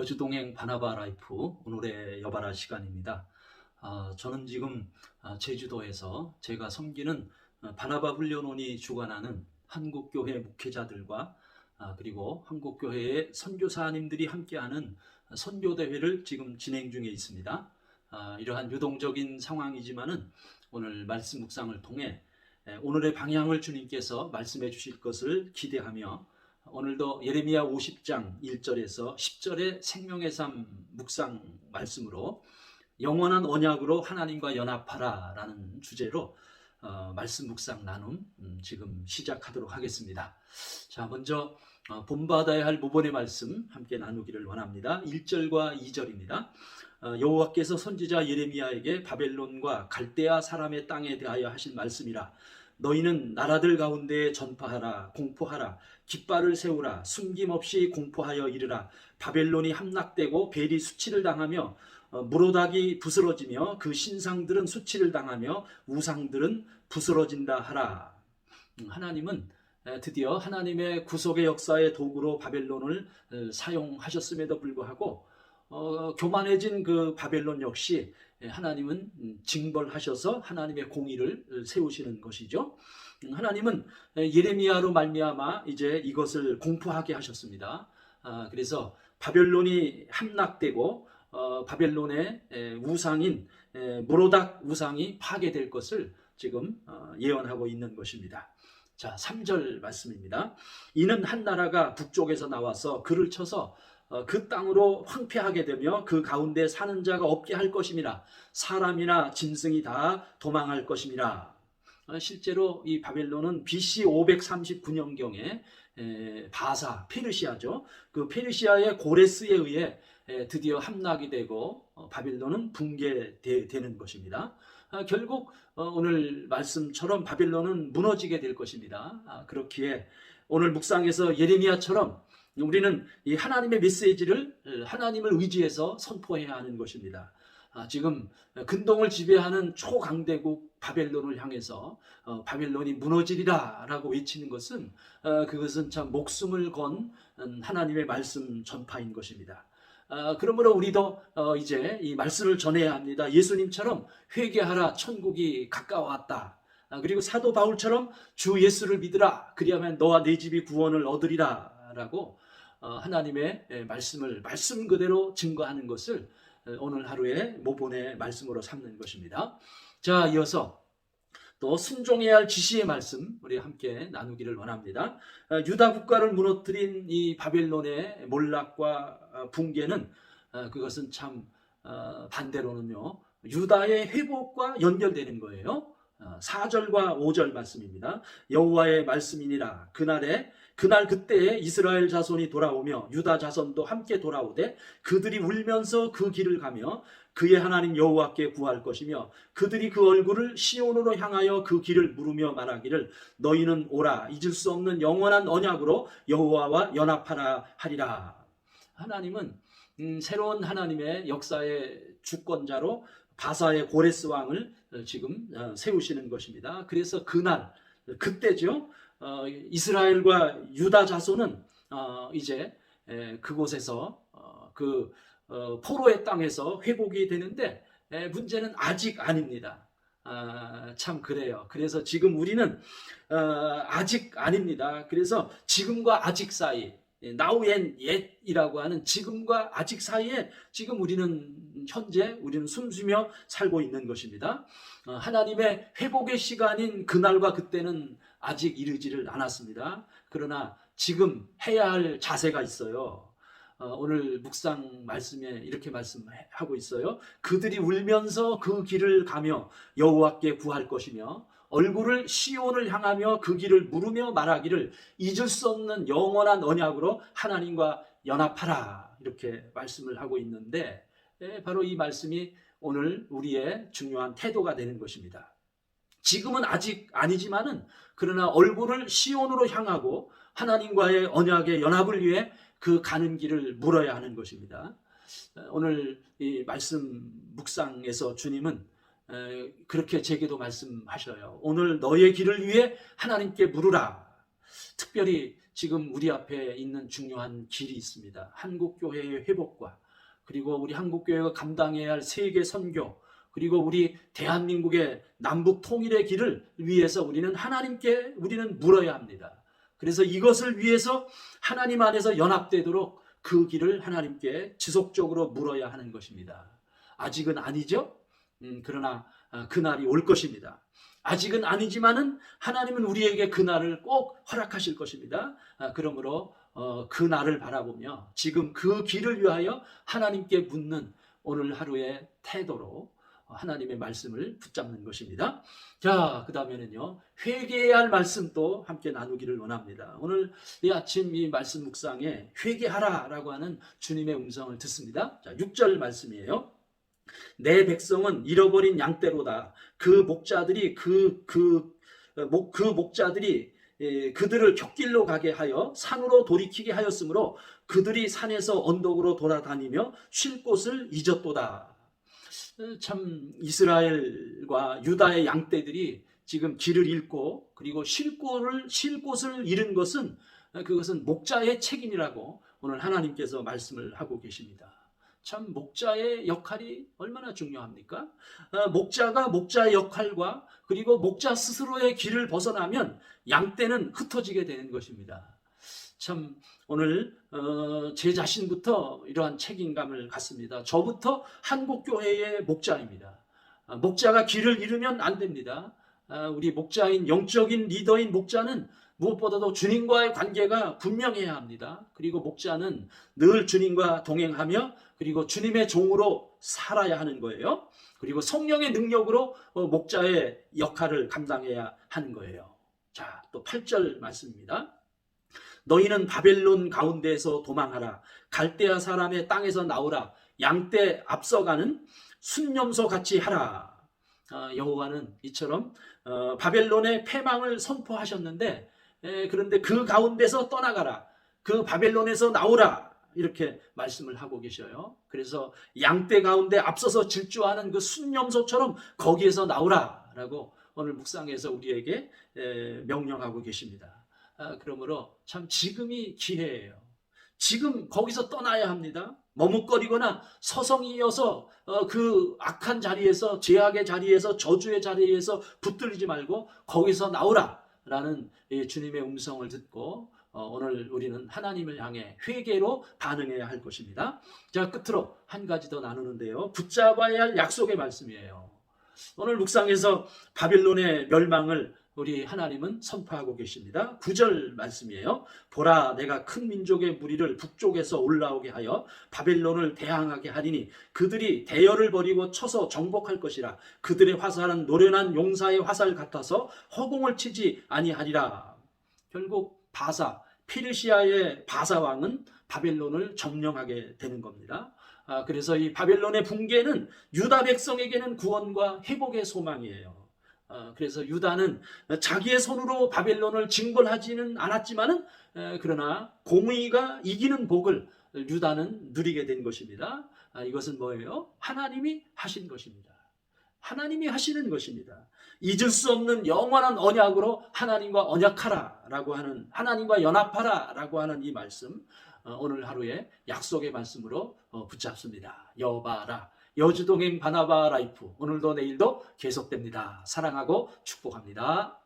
거주동행 바나바 라이프 오늘의 여바라 시간입니다. 저는 지금 제주도에서 제가 섬기는 바나바 훈련원이 주관하는 한국교회 목회자들과 그리고 한국교회의 선교사님들이 함께하는 선교대회를 지금 진행 중에 있습니다. 이러한 유동적인 상황이지만은 오늘 말씀 묵상을 통해 오늘의 방향을 주님께서 말씀해 주실 것을 기대하며 오늘도 예레미야 50장 1절에서 10절의 생명의 삶 묵상 말씀으로 영원한 언약으로 하나님과 연합하라 라는 주제로 말씀 묵상 나눔 지금 시작하도록 하겠습니다. 자, 먼저 본받아야 할 모본의 말씀 함께 나누기를 원합니다. 1절과 2절입니다. 여호와께서 선지자 예레미야에게 바벨론과 갈대아 사람의 땅에 대하여 하신 말씀이라. 너희는 나라들 가운데 전파하라, 공포하라, 깃발을 세우라, 숨김없이 공포하여 이르라. 바벨론이 함락되고 벨이 수치를 당하며 무로닥이 부스러지며 그 신상들은 수치를 당하며 우상들은 부스러진다 하라. 하나님은 드디어 하나님의 구속의 역사의 도구로 바벨론을 사용하셨음에도 불구하고 교만해진 그 바벨론 역시 하나님은 징벌하셔서 하나님의 공의를 세우시는 것이죠. 하나님은 예레미야로 말미암아 이제 이것을 공포하게 하셨습니다. 그래서 바벨론이 함락되고 바벨론의 우상인 무로닥 우상이 파괴될 것을 지금 예언하고 있는 것입니다. 자, 3절 말씀입니다. 이는 한 나라가 북쪽에서 나와서 그를 쳐서 그 땅으로 황폐하게 되며 그 가운데 사는 자가 없게 할 것임이라. 사람이나 짐승이 다 도망할 것임이라. 실제로 이 바벨론은 BC 539년경에 바사, 페르시아죠. 그 페르시아의 고레스에 의해 드디어 함락이 되고 바벨론은 붕괴되는 것입니다. 결국 오늘 말씀처럼 바벨론은 무너지게 될 것입니다. 그렇기에 오늘 묵상에서 예레미야처럼 우리는 이 하나님의 메시지를 하나님을 의지해서 선포해야 하는 것입니다. 지금 근동을 지배하는 초강대국 바벨론을 향해서 바벨론이 무너지리라 라고 외치는 것은 그것은 참 목숨을 건 하나님의 말씀 전파인 것입니다. 그러므로 우리도 이제 이 말씀을 전해야 합니다. 예수님처럼 회개하라, 천국이 가까워왔다. 그리고 사도 바울처럼 주 예수를 믿으라, 그리하면 너와 내 집이 구원을 얻으리라 라고 하나님의 말씀을 말씀 그대로 증거하는 것을 오늘 하루의 모본의 말씀으로 삼는 것입니다. 자, 이어서 또 순종해야 할 지시의 말씀 우리 함께 나누기를 원합니다. 유다 국가를 무너뜨린 이 바벨론의 몰락과 붕괴는 그것은 참 반대로는요 유다의 회복과 연결되는 거예요. 4절과 5절 말씀입니다. 여호와의 말씀이니라. 그날 그때에 이스라엘 자손이 돌아오며 유다 자손도 함께 돌아오되 그들이 울면서 그 길을 가며 그의 하나님 여호와께 구할 것이며 그들이 그 얼굴을 시온으로 향하여 그 길을 물으며 말하기를 너희는 오라, 잊을 수 없는 영원한 언약으로 여호와와 연합하라 하리라. 하나님은 새로운 하나님의 역사의 주권자로 바사의 고레스 왕을 지금 세우시는 것입니다. 그래서 그때죠. 이스라엘과 유다 자손은 이제 그곳에서 포로의 땅에서 회복이 되는데 문제는 아직 아닙니다. 참 그래요. 그래서 지금 우리는 아직 아닙니다. 그래서 지금과 아직 사이, now and yet이라고 하는 지금과 아직 사이에 지금 현재 우리는 숨쉬며 살고 있는 것입니다. 하나님의 회복의 시간인 그날과 그때는 아직 이르지를 않았습니다. 그러나 지금 해야 할 자세가 있어요. 오늘 묵상 말씀에 이렇게 말씀하고 있어요. 그들이 울면서 그 길을 가며 여호와께 구할 것이며 얼굴을 시온을 향하며 그 길을 물으며 말하기를 잊을 수 없는 영원한 언약으로 하나님과 연합하라, 이렇게 말씀을 하고 있는데 바로 이 말씀이 오늘 우리의 중요한 태도가 되는 것입니다. 지금은 아직 아니지만은 그러나 얼굴을 시온으로 향하고 하나님과의 언약의 연합을 위해 그 가는 길을 물어야 하는 것입니다. 오늘 이 말씀 묵상에서 주님은 그렇게 제게도 말씀하셔요. 오늘 너의 길을 위해 하나님께 물으라. 특별히 지금 우리 앞에 있는 중요한 길이 있습니다. 한국교회의 회복과 그리고 우리 한국교회가 감당해야 할 세계 선교 그리고 우리 대한민국의 남북 통일의 길을 위해서 우리는 하나님께 우리는 물어야 합니다. 그래서 이것을 위해서 하나님 안에서 연합되도록 그 길을 하나님께 지속적으로 물어야 하는 것입니다. 아직은 아니죠? 그러나 그날이 올 것입니다. 아직은 아니지만은 하나님은 우리에게 그날을 꼭 허락하실 것입니다. 그러므로 그 날을 바라보며 지금 그 길을 위하여 하나님께 묻는 오늘 하루의 태도로 하나님의 말씀을 붙잡는 것입니다. 자, 그 다음에는요, 회개해야 할 말씀도 함께 나누기를 원합니다. 오늘 이 아침 이 말씀 묵상에 회개하라 라고 하는 주님의 음성을 듣습니다. 자, 6절 말씀이에요. 내 백성은 잃어버린 양떼로다. 그 목자들이 그들을 곁길로 가게 하여 산으로 돌이키게 하였으므로 그들이 산에서 언덕으로 돌아다니며 쉴 곳을 잊었도다. 참 이스라엘과 유다의 양떼들이 지금 길을 잃고 그리고 쉴 곳을 잃은 것은 그것은 목자의 책임이라고 오늘 하나님께서 말씀을 하고 계십니다. 참 목자의 역할이 얼마나 중요합니까? 목자가 목자의 역할과 그리고 목자 스스로의 길을 벗어나면 양떼는 흩어지게 되는 것입니다. 참 오늘 제 자신부터 이러한 책임감을 갖습니다. 저부터 한국교회의 목자입니다. 목자가 길을 잃으면 안 됩니다. 우리 목자인 영적인 리더인 목자는 무엇보다도 주님과의 관계가 분명해야 합니다. 그리고 목자는 늘 주님과 동행하며 그리고 주님의 종으로 살아야 하는 거예요. 그리고 성령의 능력으로 목자의 역할을 감당해야 하는 거예요. 자, 또 8절 말씀입니다. 너희는 바벨론 가운데에서 도망하라. 갈대아 사람의 땅에서 나오라. 양떼 앞서가는 순념소 같이 하라. 여호와는 이처럼 바벨론의 패망을 선포하셨는데 그런데 그 가운데서 떠나가라. 그 바벨론에서 나오라. 이렇게 말씀을 하고 계셔요. 그래서 양떼 가운데 앞서서 질주하는 그 순념소처럼 거기에서 나오라 라고 오늘 묵상에서 우리에게 명령하고 계십니다. 그러므로 참 지금이 기회예요. 지금 거기서 떠나야 합니다. 머뭇거리거나 서성이어서 그 악한 자리에서 죄악의 자리에서 저주의 자리에서 붙들리지 말고 거기서 나오라 라는 주님의 음성을 듣고 오늘 우리는 하나님을 향해 회개로 반응해야 할 것입니다. 자, 끝으로 한 가지 더 나누는데요. 붙잡아야 할 약속의 말씀이에요. 오늘 묵상에서 바빌론의 멸망을 우리 하나님은 선포하고 계십니다. 9절 말씀이에요. 보라, 내가 큰 민족의 무리를 북쪽에서 올라오게 하여 바벨론을 대항하게 하리니 그들이 대열을 벌이고 쳐서 정복할 것이라. 그들의 화살은 노련한 용사의 화살 같아서 허공을 치지 아니하리라. 결국 페르시아의 바사 왕은 바벨론을 점령하게 되는 겁니다. 그래서 이 바벨론의 붕괴는 유다 백성에게는 구원과 회복의 소망이에요. 그래서 유다는 자기의 손으로 바벨론을 징벌하지는 않았지만은 그러나 공의가 이기는 복을 유다는 누리게 된 것입니다. 이것은 뭐예요? 하나님이 하신 것입니다. 하나님이 하시는 것입니다. 잊을 수 없는 영원한 언약으로 하나님과 언약하라라고 하는, 하나님과 연합하라라고 하는 이 말씀, 오늘 하루의 약속의 말씀으로 붙잡습니다. 여바라. 여주동행 바나바 라이프, 오늘도 내일도 계속됩니다. 사랑하고 축복합니다.